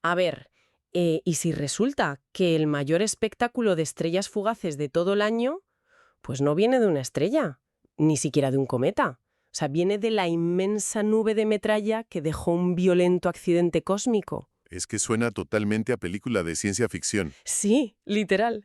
A ver, ¿y si resulta que el mayor espectáculo de estrellas fugaces de todo el año, pues no viene de una estrella, ni siquiera de un cometa? O sea, viene de la inmensa nube de metralla que dejó un violento accidente cósmico. Es que suena totalmente a película de ciencia ficción. Sí, literal.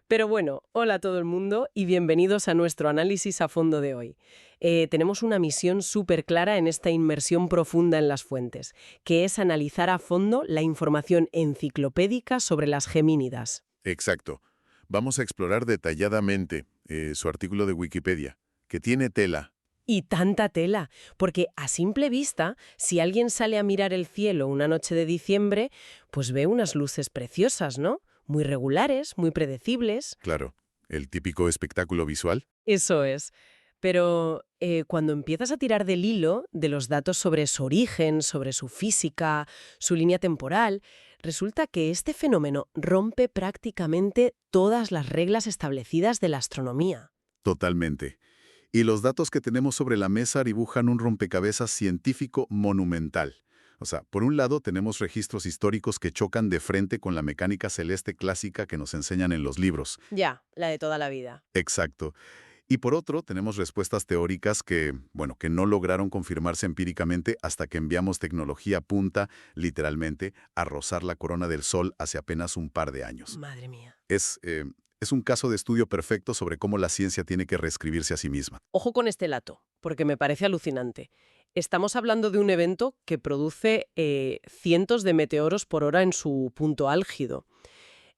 Pero bueno, hola a todo el mundo y bienvenidos a nuestro análisis a fondo de hoy. Tenemos una misión súper clara en esta inmersión profunda en las fuentes, que es analizar a fondo la información enciclopédica sobre las gemínidas. Exacto. Vamos a explorar detalladamente su artículo de Wikipedia, que tiene tela. Y tanta tela, porque a simple vista, si alguien sale a mirar el cielo una noche de diciembre, pues ve unas luces preciosas, ¿no? Muy regulares, muy predecibles. Claro, el típico espectáculo visual. Eso es. Pero cuando empiezas a tirar del hilo de los datos sobre su origen, sobre su física, su línea temporal, resulta que este fenómeno rompe prácticamente todas las reglas establecidas de la astronomía. Totalmente. Y los datos que tenemos sobre la mesa dibujan un rompecabezas científico monumental. O sea, por un lado tenemos registros históricos que chocan de frente con la mecánica celeste clásica que nos enseñan en los libros. Ya, la de toda la vida. Exacto. Y por otro, tenemos respuestas teóricas que, bueno, que no lograron confirmarse empíricamente hasta que enviamos tecnología punta, literalmente, a rozar la corona del Sol hace apenas un par de años. Madre mía. Es un caso de estudio perfecto sobre cómo la ciencia tiene que reescribirse a sí misma. Ojo con este dato, porque me parece alucinante. Estamos hablando de un evento que produce cientos de meteoros por hora en su punto álgido.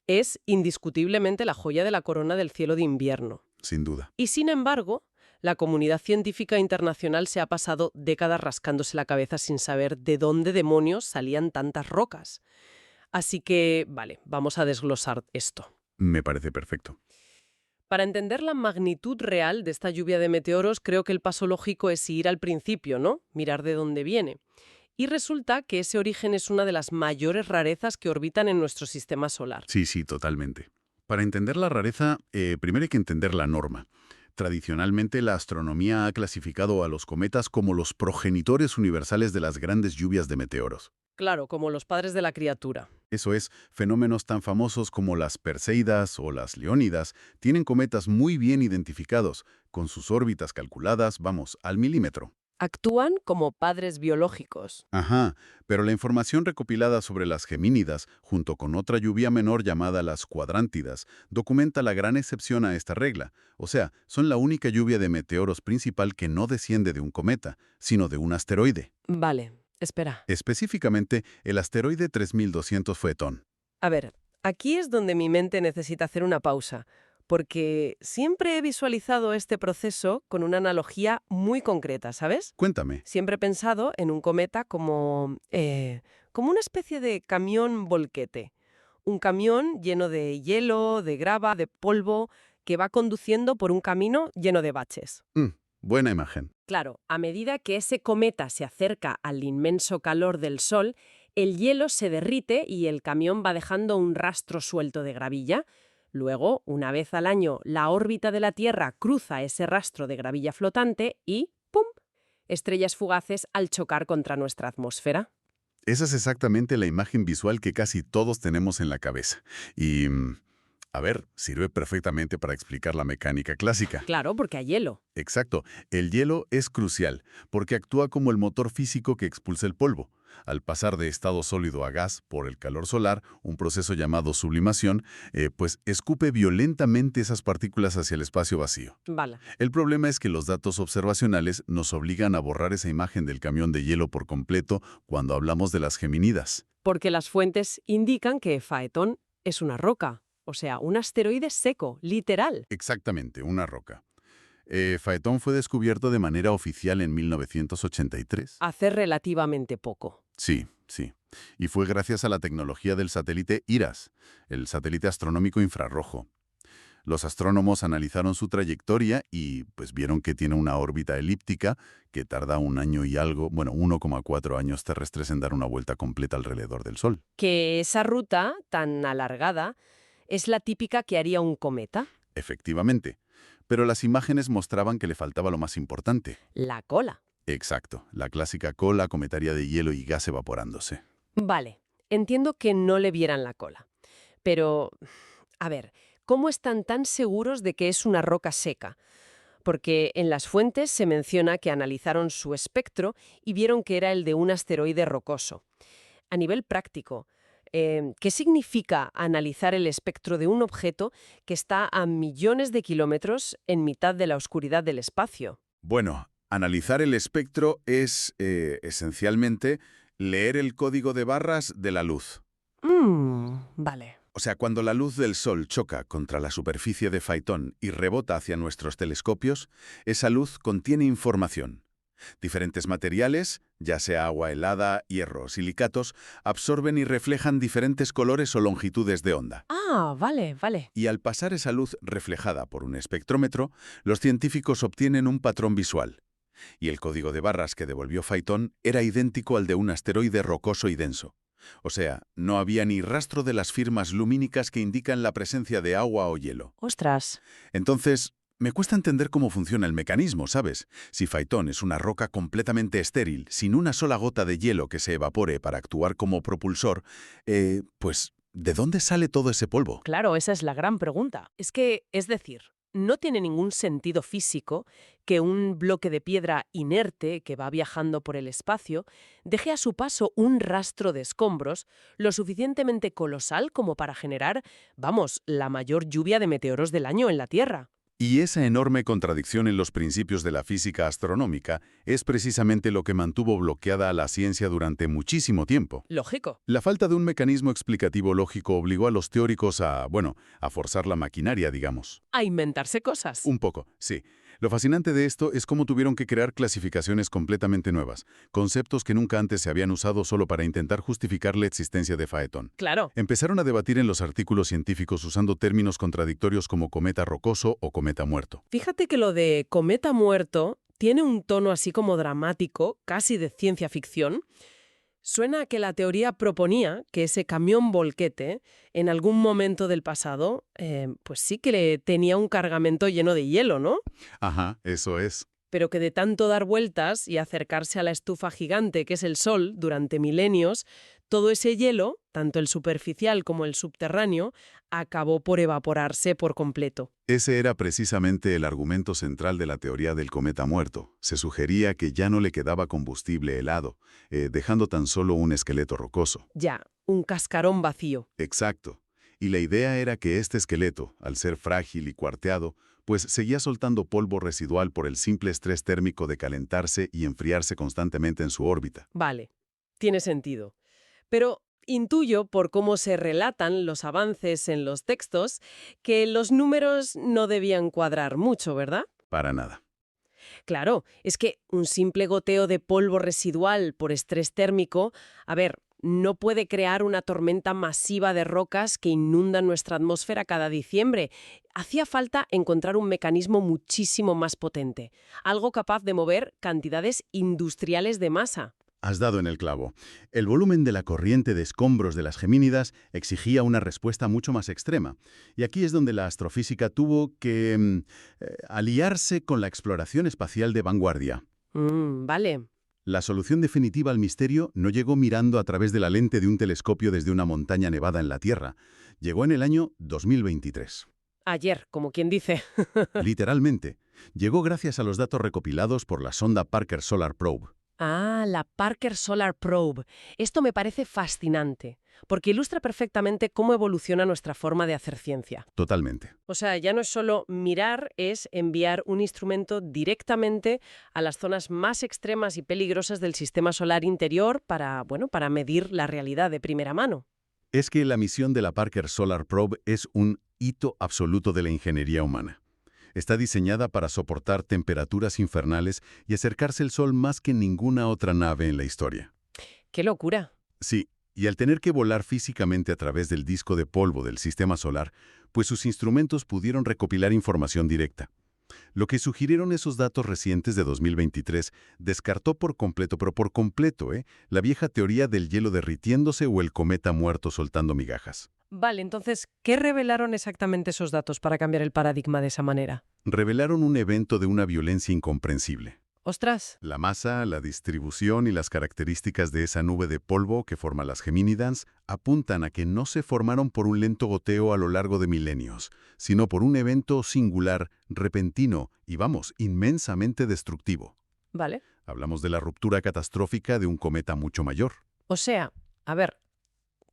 Es indiscutiblemente la joya de la corona del cielo de invierno. Sin duda. Y sin embargo, la comunidad científica internacional se ha pasado décadas rascándose la cabeza sin saber de dónde demonios salían tantas rocas. Así que, vale, vamos a desglosar esto. Me parece perfecto. Para entender la magnitud real de esta lluvia de meteoros, creo que el paso lógico es ir al principio, ¿no? Mirar de dónde viene. Y resulta que ese origen es una de las mayores rarezas que orbitan en nuestro sistema solar. Sí, totalmente. Para entender la rareza, primero hay que entender la norma. Tradicionalmente, la astronomía ha clasificado a los cometas como los progenitores universales de las grandes lluvias de meteoros. Claro, como los padres de la criatura. Eso es, fenómenos tan famosos como las Perseidas o las Leónidas tienen cometas muy bien identificados, con sus órbitas calculadas, vamos, al milímetro. Actúan como padres biológicos. Ajá, pero la información recopilada sobre las gemínidas, junto con otra lluvia menor llamada las cuadrántidas, documenta la gran excepción a esta regla. O sea, son la única lluvia de meteoros principal que no desciende de un cometa, sino de un asteroide. Vale, espera. Específicamente, el asteroide 3200 Phaethon. A ver, aquí es donde mi mente necesita hacer una pausa, porque siempre he visualizado este proceso con una analogía muy concreta, ¿sabes? Cuéntame. Siempre he pensado en un cometa como una especie de camión volquete. Un camión lleno de hielo, de grava, de polvo, que va conduciendo por un camino lleno de baches. Buena imagen. Claro, a medida que ese cometa se acerca al inmenso calor del Sol, el hielo se derrite y el camión va dejando un rastro suelto de gravilla. Luego, una vez al año, la órbita de la Tierra cruza ese rastro de gravilla flotante y ¡pum! Estrellas fugaces al chocar contra nuestra atmósfera. Esa es exactamente la imagen visual que casi todos tenemos en la cabeza. Y, a ver, sirve perfectamente para explicar la mecánica clásica. Claro, porque hay hielo. Exacto. El hielo es crucial, porque actúa como el motor físico que expulsa el polvo. Al pasar de estado sólido a gas por el calor solar, un proceso llamado sublimación, pues escupe violentamente esas partículas hacia el espacio vacío. Vale. El problema es que los datos observacionales nos obligan a borrar esa imagen del camión de hielo por completo cuando hablamos de las gemínidas. Porque las fuentes indican que Phaethon es una roca, o sea, un asteroide seco, literal. Exactamente, una roca. Phaethon fue descubierto de manera oficial en 1983. Hace relativamente poco. Sí. Y fue gracias a la tecnología del satélite IRAS, el satélite astronómico infrarrojo. Los astrónomos analizaron su trayectoria y pues vieron que tiene una órbita elíptica que tarda un año y algo, bueno, 1,4 años terrestres en dar una vuelta completa alrededor del Sol. Que esa ruta tan alargada es la típica que haría un cometa. Efectivamente. Pero las imágenes mostraban que le faltaba lo más importante. La cola. Exacto, la clásica cola cometaria de hielo y gas evaporándose. Vale, entiendo que no le vieran la cola. Pero, a ver, ¿cómo están tan seguros de que es una roca seca? Porque en las fuentes se menciona que analizaron su espectro y vieron que era el de un asteroide rocoso. A nivel práctico, ¿qué significa analizar el espectro de un objeto que está a millones de kilómetros en mitad de la oscuridad del espacio? Bueno, analizar el espectro es, esencialmente, leer el código de barras de la luz. Vale. O sea, cuando la luz del Sol choca contra la superficie de Faetón y rebota hacia nuestros telescopios, esa luz contiene información. Diferentes materiales, ya sea agua helada, hierro o silicatos, absorben y reflejan diferentes colores o longitudes de onda. Ah, vale, vale. Y al pasar esa luz reflejada por un espectrómetro, los científicos obtienen un patrón visual. Y el código de barras que devolvió Faetón era idéntico al de un asteroide rocoso y denso. O sea, no había ni rastro de las firmas lumínicas que indican la presencia de agua o hielo. Ostras. Entonces, me cuesta entender cómo funciona el mecanismo, ¿sabes? Si Faetón es una roca completamente estéril, sin una sola gota de hielo que se evapore para actuar como propulsor, pues, ¿de dónde sale todo ese polvo? Claro, esa es la gran pregunta. Es decir, no tiene ningún sentido físico que un bloque de piedra inerte que va viajando por el espacio deje a su paso un rastro de escombros lo suficientemente colosal como para generar, vamos, la mayor lluvia de meteoros del año en la Tierra. Y esa enorme contradicción en los principios de la física astronómica es precisamente lo que mantuvo bloqueada a la ciencia durante muchísimo tiempo. Lógico. La falta de un mecanismo explicativo lógico obligó a los teóricos a, bueno, a forzar la maquinaria, digamos. A inventarse cosas. Un poco, sí. Lo fascinante de esto es cómo tuvieron que crear clasificaciones completamente nuevas, conceptos que nunca antes se habían usado solo para intentar justificar la existencia de Faetón. Claro. Empezaron a debatir en los artículos científicos usando términos contradictorios como cometa rocoso o cometa muerto. Fíjate que lo de cometa muerto tiene un tono así como dramático, casi de ciencia ficción. Suena a que la teoría proponía que ese camión volquete, en algún momento del pasado, pues sí que tenía un cargamento lleno de hielo, ¿no? Ajá, eso es. Pero que de tanto dar vueltas y acercarse a la estufa gigante que es el Sol durante milenios, todo ese hielo, tanto el superficial como el subterráneo, acabó por evaporarse por completo. Ese era precisamente el argumento central de la teoría del cometa muerto. Se sugería que ya no le quedaba combustible helado, dejando tan solo un esqueleto rocoso. Ya, un cascarón vacío. Exacto. Y la idea era que este esqueleto, al ser frágil y cuarteado, pues seguía soltando polvo residual por el simple estrés térmico de calentarse y enfriarse constantemente en su órbita. Vale, tiene sentido. Pero intuyo, por cómo se relatan los avances en los textos, que los números no debían cuadrar mucho, ¿verdad? Para nada. Claro, es que un simple goteo de polvo residual por estrés térmico, a ver, no puede crear una tormenta masiva de rocas que inundan nuestra atmósfera cada diciembre. Hacía falta encontrar un mecanismo muchísimo más potente, algo capaz de mover cantidades industriales de masa. Has dado en el clavo. El volumen de la corriente de escombros de las Gemínidas exigía una respuesta mucho más extrema. Y aquí es donde la astrofísica tuvo que aliarse con la exploración espacial de vanguardia. Vale. La solución definitiva al misterio no llegó mirando a través de la lente de un telescopio desde una montaña nevada en la Tierra. Llegó en el año 2023. Ayer, como quien dice. Literalmente. Llegó gracias a los datos recopilados por la sonda Parker Solar Probe. Ah, la Parker Solar Probe. Esto me parece fascinante, porque ilustra perfectamente cómo evoluciona nuestra forma de hacer ciencia. Totalmente. O sea, ya no es solo mirar, es enviar un instrumento directamente a las zonas más extremas y peligrosas del sistema solar interior para, bueno, para medir la realidad de primera mano. Es que la misión de la Parker Solar Probe es un hito absoluto de la ingeniería humana. Está diseñada para soportar temperaturas infernales y acercarse al Sol más que ninguna otra nave en la historia. ¡Qué locura! Sí, y al tener que volar físicamente a través del disco de polvo del sistema solar, pues sus instrumentos pudieron recopilar información directa. Lo que sugirieron esos datos recientes de 2023 descartó por completo, pero por completo, la vieja teoría del hielo derritiéndose o el cometa muerto soltando migajas. Vale, entonces, ¿qué revelaron exactamente esos datos para cambiar el paradigma de esa manera? Revelaron un evento de una violencia incomprensible. Ostras. La masa, la distribución y las características de esa nube de polvo que forman las gemínidas apuntan a que no se formaron por un lento goteo a lo largo de milenios, sino por un evento singular, repentino y, vamos, inmensamente destructivo. Vale. Hablamos de la ruptura catastrófica de un cometa mucho mayor. O sea, a ver,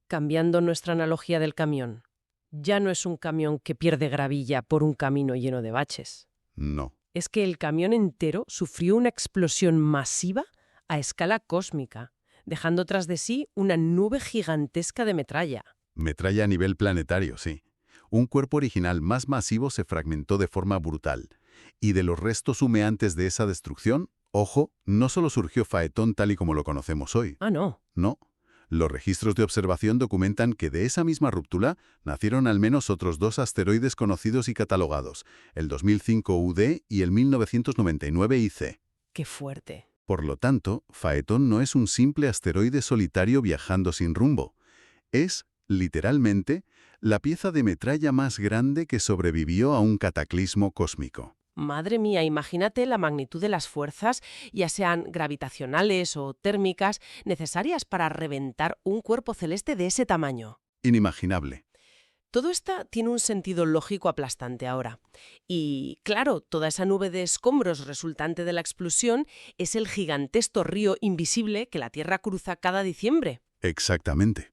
cambiando nuestra analogía del camión, ya no es un camión que pierde gravilla por un camino lleno de baches. No. Es que el camión entero sufrió una explosión masiva a escala cósmica, dejando tras de sí una nube gigantesca de metralla. Metralla a nivel planetario, sí. Un cuerpo original más masivo se fragmentó de forma brutal. Y de los restos humeantes de esa destrucción, ojo, no solo surgió Faetón tal y como lo conocemos hoy. Ah, no. No. Los registros de observación documentan que de esa misma ruptura nacieron al menos otros 2 asteroides conocidos y catalogados, el 2005 UD y el 1999 IC. Qué fuerte. Por lo tanto, Faetón no es un simple asteroide solitario viajando sin rumbo. Es, literalmente, la pieza de metralla más grande que sobrevivió a un cataclismo cósmico. Madre mía, imagínate la magnitud de las fuerzas, ya sean gravitacionales o térmicas, necesarias para reventar un cuerpo celeste de ese tamaño. Inimaginable. Todo esto tiene un sentido lógico aplastante ahora. Y, claro, toda esa nube de escombros resultante de la explosión es el gigantesco río invisible que la Tierra cruza cada diciembre. Exactamente.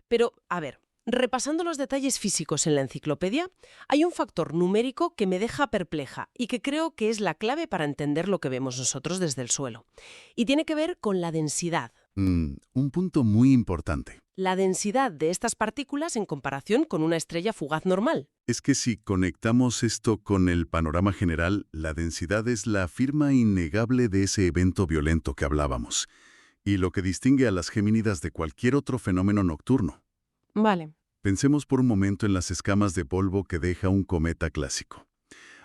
Pero, a ver, repasando los detalles físicos en la enciclopedia, hay un factor numérico que me deja perpleja y que creo que es la clave para entender lo que vemos nosotros desde el suelo. Y tiene que ver con la densidad. Un punto muy importante. La densidad de estas partículas en comparación con una estrella fugaz normal. Es que si conectamos esto con el panorama general, la densidad es la firma innegable de ese evento violento que hablábamos, y lo que distingue a las gemínidas de cualquier otro fenómeno nocturno. Vale. Pensemos por un momento en las escamas de polvo que deja un cometa clásico.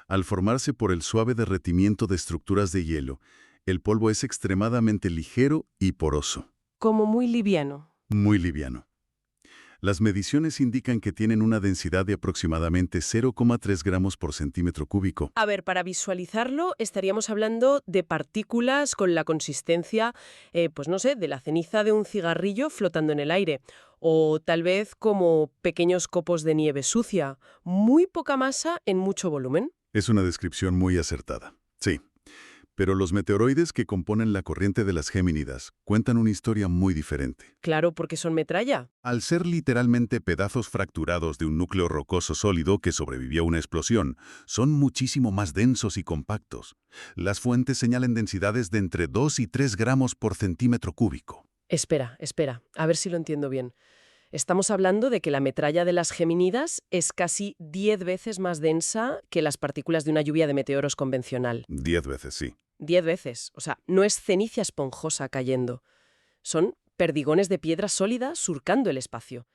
Al formarse por el suave derretimiento de estructuras de hielo, el polvo es extremadamente ligero y poroso. Como muy liviano. Muy liviano. Las mediciones indican que tienen una densidad de aproximadamente 0,3 gramos por centímetro cúbico. A ver, para visualizarlo estaríamos hablando de partículas con la consistencia, pues no sé, de la ceniza de un cigarrillo flotando en el aire. O tal vez como pequeños copos de nieve sucia. Muy poca masa en mucho volumen. Es una descripción muy acertada. Sí. Pero los meteoroides que componen la corriente de las Géminidas cuentan una historia muy diferente. Claro, porque son metralla. Al ser literalmente pedazos fracturados de un núcleo rocoso sólido que sobrevivió a una explosión, son muchísimo más densos y compactos. Las fuentes señalan densidades de entre 2 y 3 gramos por centímetro cúbico. Espera, a ver si lo entiendo bien. Estamos hablando de que la metralla de las gemínidas es casi 10 veces más densa que las partículas de una lluvia de meteoros convencional. 10 veces, sí. 10 veces. O sea, no es ceniza esponjosa cayendo. Son perdigones de piedra sólida surcando el espacio.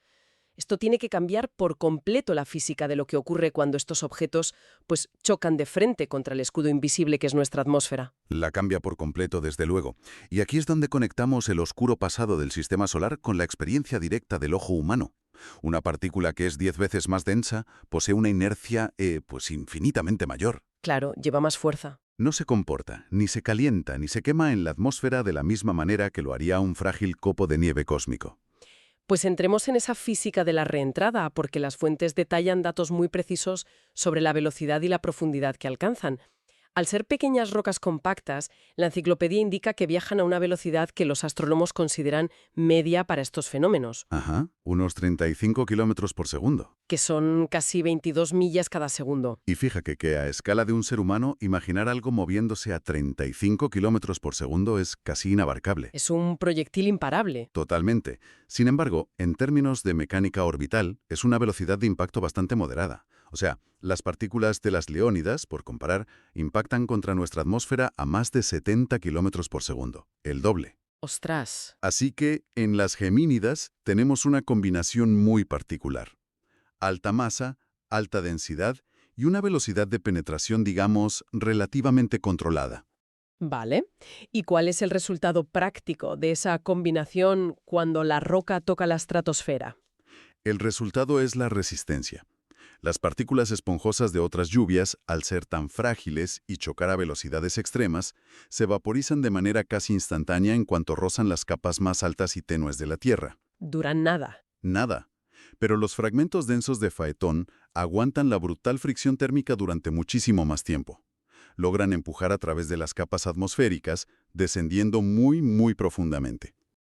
Esto tiene que cambiar por completo la física de lo que ocurre cuando estos objetos pues chocan de frente contra el escudo invisible que es nuestra atmósfera. La cambia por completo, desde luego. Y aquí es donde conectamos el oscuro pasado del sistema solar con la experiencia directa del ojo humano. Una partícula que es 10 veces más densa posee una inercia, pues infinitamente mayor. Claro, lleva más fuerza. No se comporta, ni se calienta, ni se quema en la atmósfera de la misma manera que lo haría un frágil copo de nieve cósmico. Pues entremos en esa física de la reentrada, porque las fuentes detallan datos muy precisos sobre la velocidad y la profundidad que alcanzan. Al ser pequeñas rocas compactas, la enciclopedia indica que viajan a una velocidad que los astrónomos consideran media para estos fenómenos. Ajá, unos 35 kilómetros por segundo. Que son casi 22 millas cada segundo. Y fíjate que a escala de un ser humano, imaginar algo moviéndose a 35 kilómetros por segundo es casi inabarcable. Es un proyectil imparable. Totalmente. Sin embargo, en términos de mecánica orbital, es una velocidad de impacto bastante moderada. O sea, las partículas de las Leónidas, por comparar, impactan contra nuestra atmósfera a más de 70 kilómetros por segundo, el doble. ¡Ostras! Así que, en las Gemínidas, tenemos una combinación muy particular. Alta masa, alta densidad y una velocidad de penetración, digamos, relativamente controlada. Vale. ¿Y cuál es el resultado práctico de esa combinación cuando la roca toca la estratosfera? El resultado es la resistencia. Las partículas esponjosas de otras lluvias, al ser tan frágiles y chocar a velocidades extremas, se vaporizan de manera casi instantánea en cuanto rozan las capas más altas y tenues de la Tierra. Duran nada. Nada. Pero los fragmentos densos de faetón aguantan la brutal fricción térmica durante muchísimo más tiempo. Logran empujar a través de las capas atmosféricas, descendiendo muy profundamente.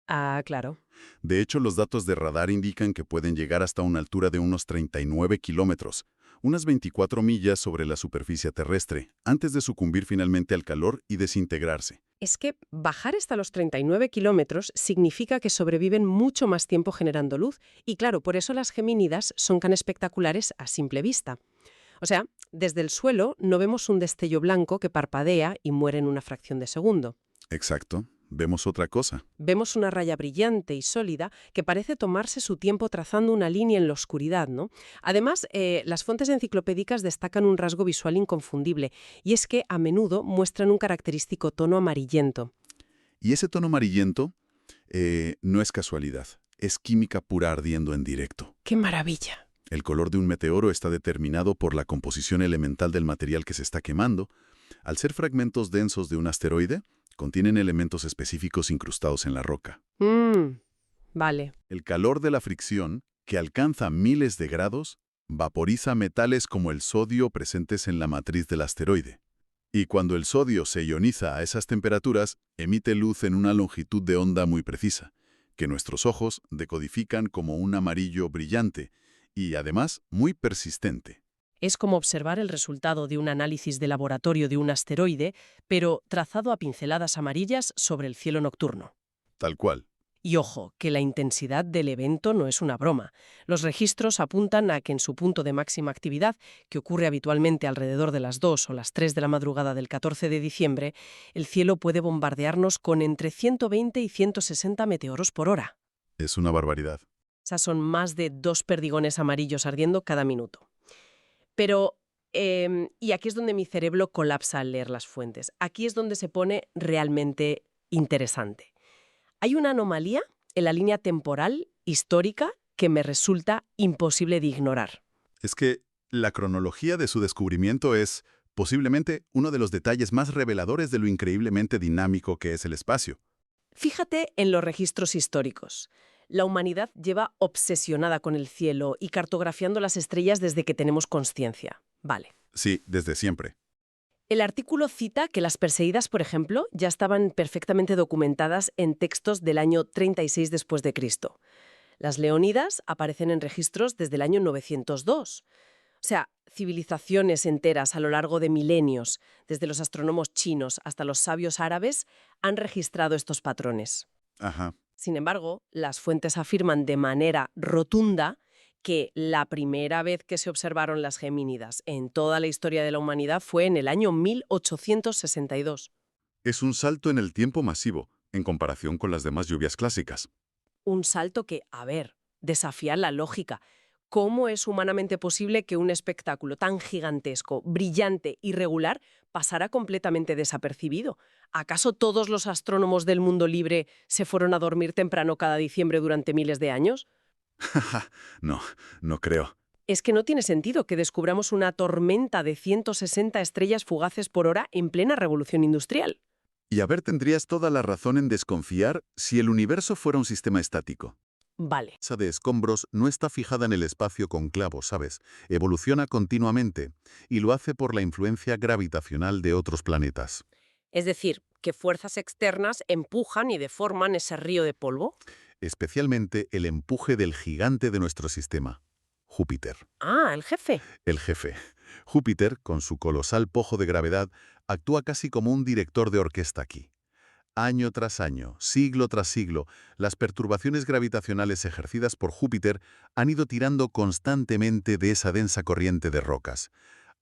Ah, claro. De hecho, los datos de radar indican que pueden llegar hasta una altura de unos 39 kilómetros, unas 24 millas sobre la superficie terrestre, antes de sucumbir finalmente al calor y desintegrarse. Es que bajar hasta los 39 kilómetros significa que sobreviven mucho más tiempo generando luz, y claro, por eso las gemínidas son tan espectaculares a simple vista. O sea, desde el suelo no vemos un destello blanco que parpadea y muere en una fracción de segundo. Exacto. Vemos otra cosa. Vemos una raya brillante y sólida que parece tomarse su tiempo trazando una línea en la oscuridad, ¿no? Además, las fuentes enciclopédicas destacan un rasgo visual inconfundible, y es que a menudo muestran un característico tono amarillento. Y ese tono amarillento no es casualidad. Es química pura ardiendo en directo. ¡Qué maravilla! El color de un meteoro está determinado por la composición elemental del material que se está quemando. Al ser fragmentos densos de un asteroide, contienen elementos específicos incrustados en la roca. Vale. El calor de la fricción, que alcanza miles de grados, vaporiza metales como el sodio presentes en la matriz del asteroide. Y cuando el sodio se ioniza a esas temperaturas, emite luz en una longitud de onda muy precisa, que nuestros ojos decodifican como un amarillo brillante y, además, muy persistente. Es como observar el resultado de un análisis de laboratorio de un asteroide, pero trazado a pinceladas amarillas sobre el cielo nocturno. Tal cual. Y ojo, que la intensidad del evento no es una broma. Los registros apuntan a que en su punto de máxima actividad, que ocurre habitualmente alrededor de las 2 o las 3 de la madrugada del 14 de diciembre, el cielo puede bombardearnos con entre 120 y 160 meteoros por hora. Es una barbaridad. O sea, son más de 2 perdigones amarillos ardiendo cada minuto. Pero, y aquí es donde mi cerebro colapsa al leer las fuentes. Aquí es donde se pone realmente interesante. Hay una anomalía en la línea temporal histórica que me resulta imposible de ignorar. Es que la cronología de su descubrimiento es posiblemente uno de los detalles más reveladores de lo increíblemente dinámico que es el espacio. Fíjate en los registros históricos. La humanidad lleva obsesionada con el cielo y cartografiando las estrellas desde que tenemos conciencia. Vale. Sí, desde siempre. El artículo cita que las Perseidas, por ejemplo, ya estaban perfectamente documentadas en textos del año 36 después de Cristo. Las Leónidas aparecen en registros desde el año 902. O sea, civilizaciones enteras a lo largo de milenios, desde los astrónomos chinos hasta los sabios árabes, han registrado estos patrones. Ajá. Sin embargo, las fuentes afirman de manera rotunda que la primera vez que se observaron las gemínidas en toda la historia de la humanidad fue en el año 1862. Es un salto en el tiempo masivo, en comparación con las demás lluvias clásicas. Un salto que, desafía la lógica. ¿Cómo es humanamente posible que un espectáculo tan gigantesco, brillante y regular pasara completamente desapercibido? ¿Acaso todos los astrónomos del mundo libre se fueron a dormir temprano cada diciembre durante miles de años? No creo. Es que no tiene sentido que descubramos una tormenta de 160 estrellas fugaces por hora en plena revolución industrial. Y a ver, tendrías toda la razón en desconfiar si el universo fuera un sistema estático. Vale. Esa de escombros no está fijada en el espacio con clavos, ¿sabes? Evoluciona continuamente y lo hace por la influencia gravitacional de otros planetas. Es decir, que fuerzas externas empujan y deforman ese río de polvo. Especialmente el empuje del gigante de nuestro sistema, Júpiter. Ah, el jefe. El jefe. Júpiter, con su colosal pojo de gravedad, actúa casi como un director de orquesta aquí. Año tras año, siglo tras siglo, las perturbaciones gravitacionales ejercidas por Júpiter han ido tirando constantemente de esa densa corriente de rocas,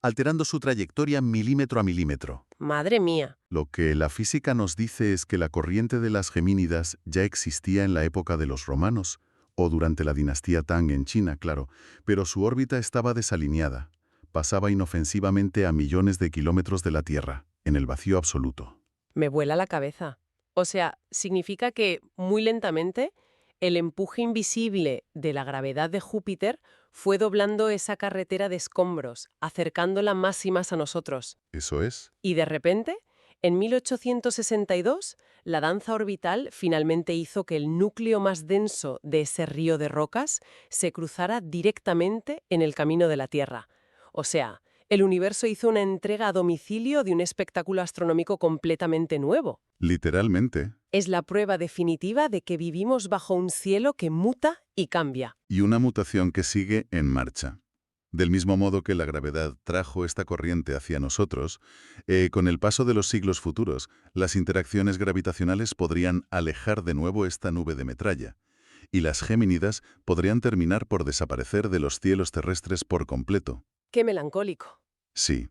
alterando su trayectoria milímetro a milímetro. Madre mía. Lo que la física nos dice es que la corriente de las gemínidas ya existía en la época de los romanos, o durante la dinastía Tang en China, claro, pero su órbita estaba desalineada. Pasaba inofensivamente a millones de kilómetros de la Tierra, en el vacío absoluto. Me vuela la cabeza. O sea, significa que, muy lentamente, El empuje invisible de la gravedad de Júpiter fue doblando esa carretera de escombros, acercándola más y más a nosotros. Eso es. Y de repente, en 1862, la danza orbital finalmente hizo que el núcleo más denso de ese río de rocas se cruzara directamente en el camino de la Tierra. O sea, el universo hizo una entrega a domicilio de un espectáculo astronómico completamente nuevo. Literalmente. Es la prueba definitiva de que vivimos bajo un cielo que muta y cambia. Y una mutación que sigue en marcha. Del mismo modo que la gravedad trajo esta corriente hacia nosotros, con el paso de los siglos futuros, las interacciones gravitacionales podrían alejar de nuevo esta nube de metralla, y las Géminidas podrían terminar por desaparecer de los cielos terrestres por completo. ¡Qué melancólico! Sí,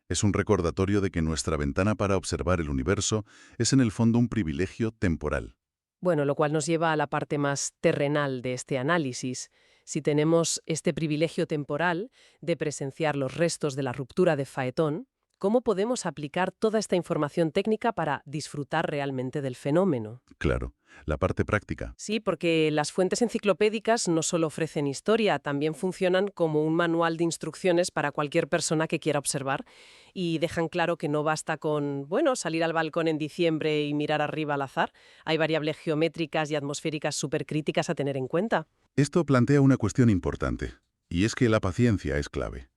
es un recordatorio de que nuestra ventana para observar el universo es en el fondo un privilegio temporal. Bueno, lo cual nos lleva a la parte más terrenal de este análisis. Si tenemos este privilegio temporal de presenciar los restos de la ruptura de Faetón, ¿cómo podemos aplicar toda esta información técnica para disfrutar realmente del fenómeno? Claro, la parte práctica. Sí, porque las fuentes enciclopédicas no solo ofrecen historia, también funcionan como un manual de instrucciones para cualquier persona que quiera observar y dejan claro que no basta con, bueno, salir al balcón en diciembre y mirar arriba al azar. Hay variables geométricas y atmosféricas supercríticas a tener en cuenta. Esto plantea una cuestión importante, y es que la paciencia es clave.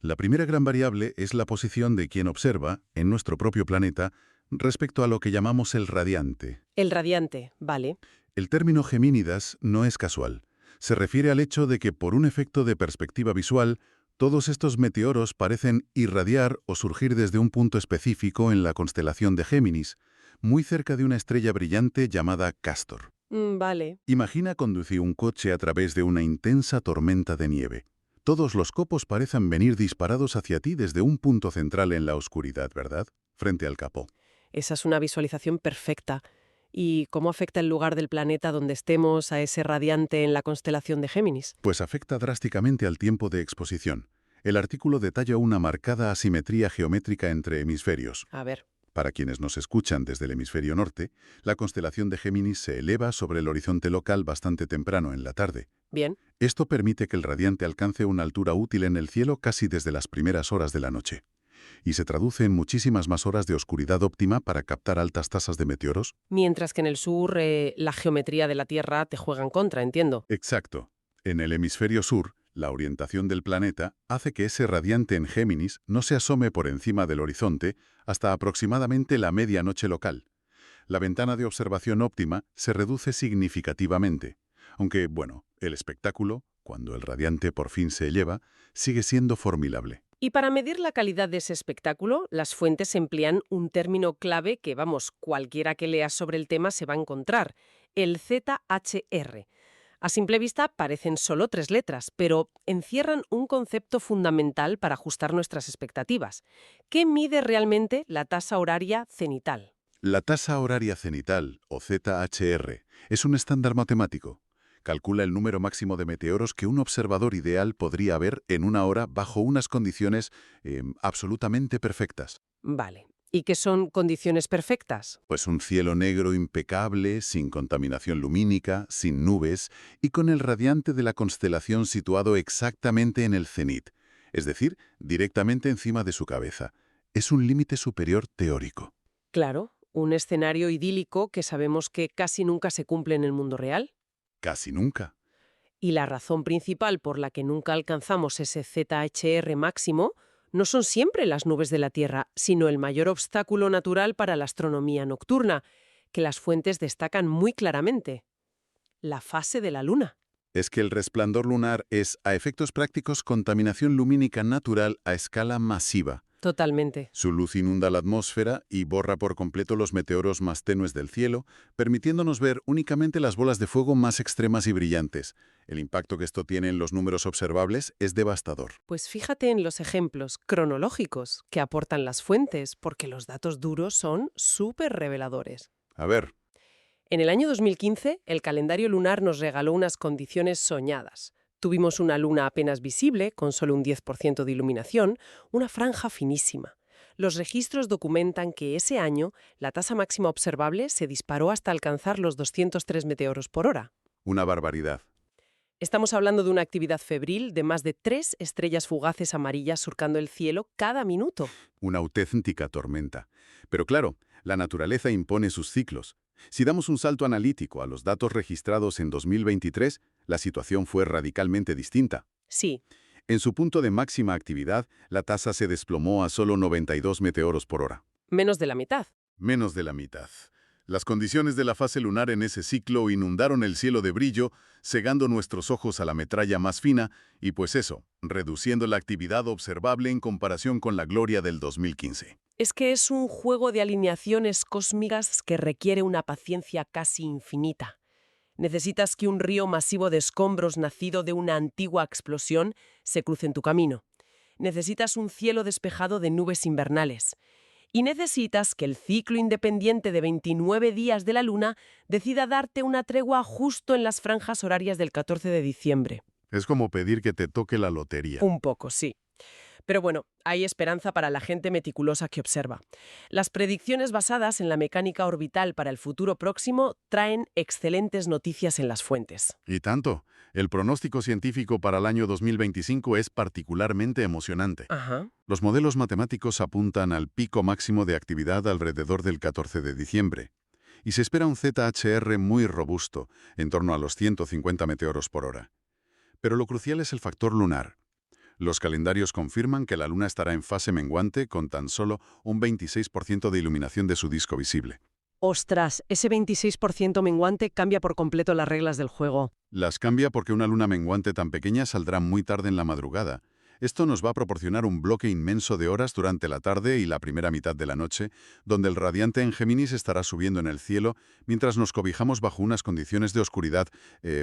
La primera gran variable es la posición de quien observa, en nuestro propio planeta, respecto a lo que llamamos el radiante. El radiante, vale. El término Gemínidas no es casual. Se refiere al hecho de que por un efecto de perspectiva visual, todos estos meteoros parecen irradiar o surgir desde un punto específico en la constelación de Géminis, muy cerca de una estrella brillante llamada Cástor. Vale. Imagina conducir un coche a través de una intensa tormenta de nieve. Todos los copos parecen venir disparados hacia ti desde un punto central en la oscuridad, ¿verdad? Frente al capó. Esa es una visualización perfecta. ¿Y cómo afecta el lugar del planeta donde estemos a ese radiante en la constelación de Géminis? Pues afecta drásticamente al tiempo de exposición. El artículo detalla una marcada asimetría geométrica entre hemisferios. A ver. Para quienes nos escuchan desde el hemisferio norte, la constelación de Géminis se eleva sobre el horizonte local bastante temprano en la tarde. Bien. Esto permite que el radiante alcance una altura útil en el cielo casi desde las primeras horas de la noche. Y se traduce en muchísimas más horas de oscuridad óptima para captar altas tasas de meteoros. Mientras que en el sur la geometría de la Tierra te juega en contra, entiendo. Exacto. En el hemisferio sur, la orientación del planeta hace que ese radiante en Géminis no se asome por encima del horizonte hasta aproximadamente la medianoche local. La ventana de observación óptima se reduce significativamente, aunque, bueno, el espectáculo, cuando el radiante por fin se eleva, sigue siendo formidable. Y para medir la calidad de ese espectáculo, las fuentes emplean un término clave que, vamos, cualquiera que lea sobre el tema se va a encontrar, el ZHR. A simple vista parecen solo 3 letras, pero encierran un concepto fundamental para ajustar nuestras expectativas. ¿Qué mide realmente la tasa horaria cenital? La tasa horaria cenital, o ZHR, es un estándar matemático. Calcula el número máximo de meteoros que un observador ideal podría ver en una hora bajo unas condiciones absolutamente perfectas. Vale. ¿Y qué son condiciones perfectas? Pues un cielo negro impecable, sin contaminación lumínica, sin nubes, y con el radiante de la constelación situado exactamente en el cenit, es decir, directamente encima de su cabeza. Es un límite superior teórico. Claro, un escenario idílico que sabemos que casi nunca se cumple en el mundo real. Casi nunca. Y la razón principal por la que nunca alcanzamos ese ZHR máximo no son siempre las nubes de la Tierra, sino el mayor obstáculo natural para la astronomía nocturna, que las fuentes destacan muy claramente: la fase de la Luna. Es que el resplandor lunar es, a efectos prácticos, contaminación lumínica natural a escala masiva. Totalmente. Su luz inunda la atmósfera y borra por completo los meteoros más tenues del cielo, permitiéndonos ver únicamente las bolas de fuego más extremas y brillantes. El impacto que esto tiene en los números observables es devastador. Pues fíjate en los ejemplos cronológicos que aportan las fuentes, porque los datos duros son súper reveladores. A ver. En el año 2015, el calendario lunar nos regaló unas condiciones soñadas. Tuvimos una luna apenas visible, con solo un 10% de iluminación, una franja finísima. Los registros documentan que ese año la tasa máxima observable se disparó hasta alcanzar los 203 meteoros por hora. Una barbaridad. Estamos hablando de una actividad febril de más de 3 estrellas fugaces amarillas surcando el cielo cada minuto. Una auténtica tormenta. Pero claro, la naturaleza impone sus ciclos. Si damos un salto analítico a los datos registrados en 2023, la situación fue radicalmente distinta. Sí, En su punto de máxima actividad, la tasa se desplomó a solo 92 meteoros por hora. menos de la mitad. Menos de la mitad. Las condiciones de la fase lunar en ese ciclo inundaron el cielo de brillo, cegando nuestros ojos a la metralla más fina y pues eso, reduciendo la actividad observable en comparación con la gloria del 2015. Es que es un juego de alineaciones cósmicas que requiere una paciencia casi infinita. Necesitas que un río masivo de escombros nacido de una antigua explosión se cruce en tu camino. Necesitas un cielo despejado de nubes invernales. Y necesitas que el ciclo independiente de 29 días de la Luna decida darte una tregua justo en las franjas horarias del 14 de diciembre. Es como pedir que te toque la lotería. Un poco, sí. Pero bueno, hay esperanza para la gente meticulosa que observa. Las predicciones basadas en la mecánica orbital para el futuro próximo traen excelentes noticias en las fuentes. Y tanto, el pronóstico científico para el año 2025 es particularmente emocionante. Ajá. Los modelos matemáticos apuntan al pico máximo de actividad alrededor del 14 de diciembre. Y se espera un ZHR muy robusto, en torno a los 150 meteoros por hora. Pero lo crucial es el factor lunar. Los calendarios confirman que la Luna estará en fase menguante con tan solo un 26% de iluminación de su disco visible. Ostras, ese 26% menguante cambia por completo las reglas del juego. Las cambia porque una luna menguante tan pequeña saldrá muy tarde en la madrugada. Esto nos va a proporcionar un bloque inmenso de horas durante la tarde y la primera mitad de la noche, donde el radiante en Géminis estará subiendo en el cielo, mientras nos cobijamos bajo unas condiciones de oscuridad,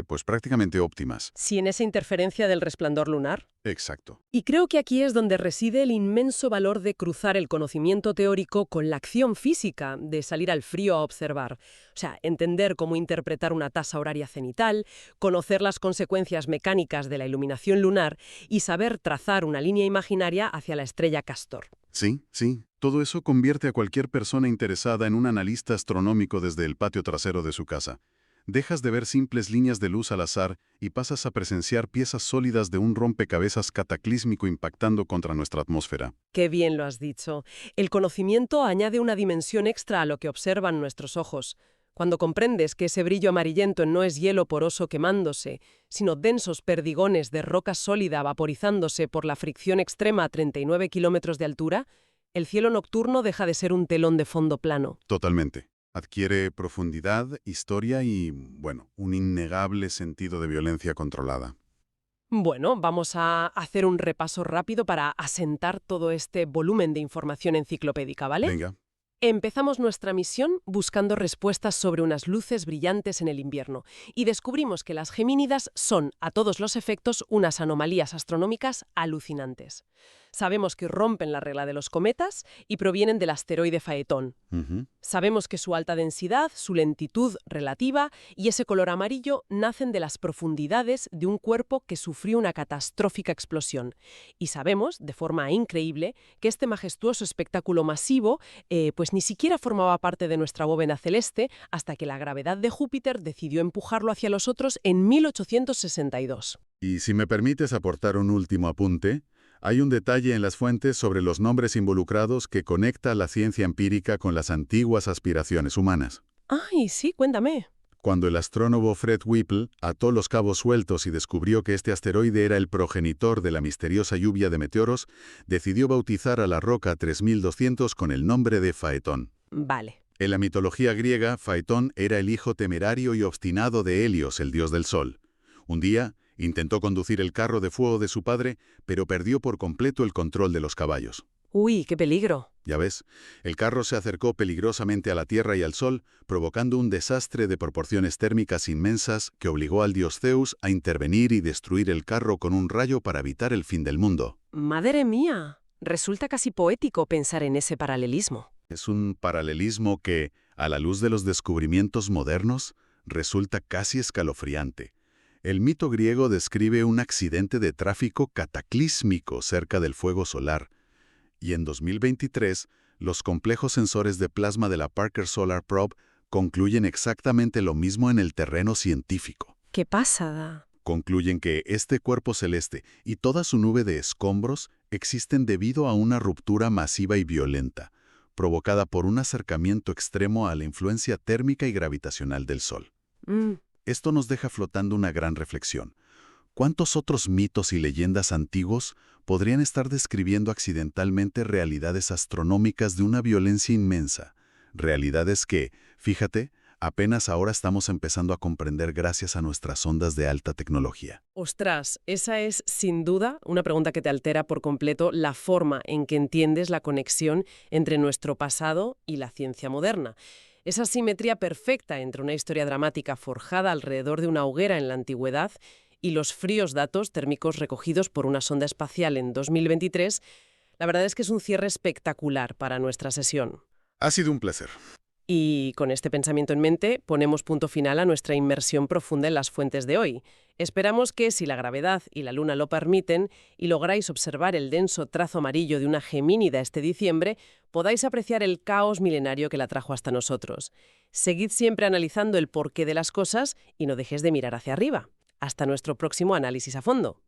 pues prácticamente óptimas. ¿Sin esa interferencia del resplandor lunar? Exacto. Y creo que aquí es donde reside el inmenso valor de cruzar el conocimiento teórico con la acción física, de salir al frío a observar. O sea, entender cómo interpretar una tasa horaria cenital, conocer las consecuencias mecánicas de la iluminación lunar y saber trazar una línea imaginaria hacia la estrella Castor. Sí, sí. Todo eso convierte a cualquier persona interesada en un analista astronómico desde el patio trasero de su casa. Dejas de ver simples líneas de luz al azar y pasas a presenciar piezas sólidas de un rompecabezas cataclísmico impactando contra nuestra atmósfera. Qué bien lo has dicho. El conocimiento añade una dimensión extra a lo que observan nuestros ojos. Cuando comprendes que ese brillo amarillento no es hielo poroso quemándose, sino densos perdigones de roca sólida vaporizándose por la fricción extrema a 39 kilómetros de altura, el cielo nocturno deja de ser un telón de fondo plano. Totalmente. Adquiere profundidad, historia y, bueno, un innegable sentido de violencia controlada. Bueno, vamos a hacer un repaso rápido para asentar todo este volumen de información enciclopédica, ¿vale? Venga. Empezamos nuestra misión buscando respuestas sobre unas luces brillantes en el invierno y descubrimos que las gemínidas son, a todos los efectos, unas anomalías astronómicas alucinantes. Sabemos que rompen la regla de los cometas y provienen del asteroide Faetón. Sabemos que su alta densidad, su lentitud relativa y ese color amarillo nacen de las profundidades de un cuerpo que sufrió una catastrófica explosión. Y sabemos, de forma increíble, que este majestuoso espectáculo masivo pues ni siquiera formaba parte de nuestra bóveda celeste hasta que la gravedad de Júpiter decidió empujarlo hacia los otros en 1862. Y si me permites aportar un último apunte, hay un detalle en las fuentes sobre los nombres involucrados que conecta la ciencia empírica con las antiguas aspiraciones humanas. Ay, sí, cuéntame. Cuando el astrónomo Fred Whipple ató los cabos sueltos y descubrió que este asteroide era el progenitor de la misteriosa lluvia de meteoros, decidió bautizar a la roca 3200 con el nombre de Faetón. Vale. En la mitología griega, Faetón era el hijo temerario y obstinado de Helios, el dios del sol. Un día, intentó conducir el carro de fuego de su padre, pero perdió por completo el control de los caballos. Uy, qué peligro. Ya ves, el carro se acercó peligrosamente a la Tierra y al Sol, provocando un desastre de proporciones térmicas inmensas que obligó al dios Zeus a intervenir y destruir el carro con un rayo para evitar el fin del mundo. ¡Madre mía! Resulta casi poético pensar en ese paralelismo. Es un paralelismo que, a la luz de los descubrimientos modernos, resulta casi escalofriante. El mito griego describe un accidente de tráfico cataclísmico cerca del fuego solar, y en 2023, los complejos sensores de plasma de la Parker Solar Probe concluyen exactamente lo mismo en el terreno científico. ¡Qué pasada! Concluyen que este cuerpo celeste y toda su nube de escombros existen debido a una ruptura masiva y violenta, provocada por un acercamiento extremo a la influencia térmica y gravitacional del Sol. Mm, Esto nos deja flotando una gran reflexión. ¿Cuántos otros mitos y leyendas antiguos podrían estar describiendo accidentalmente realidades astronómicas de una violencia inmensa? Realidades que, fíjate, apenas ahora estamos empezando a comprender gracias a nuestras ondas de alta tecnología. Ostras, esa es sin duda una pregunta que te altera por completo la forma en que entiendes la conexión entre nuestro pasado y la ciencia moderna. Esa simetría perfecta entre una historia dramática forjada alrededor de una hoguera en la antigüedad y los fríos datos térmicos recogidos por una sonda espacial en 2023, la verdad es que es un cierre espectacular para nuestra sesión. Ha sido un placer. Y con este pensamiento en mente, ponemos punto final a nuestra inmersión profunda en las fuentes de hoy. Esperamos que, si la gravedad y la luna lo permiten, y lográis observar el denso trazo amarillo de una gemínida este diciembre, podáis apreciar el caos milenario que la trajo hasta nosotros. Seguid siempre analizando el porqué de las cosas y no dejéis de mirar hacia arriba. Hasta nuestro próximo análisis a fondo.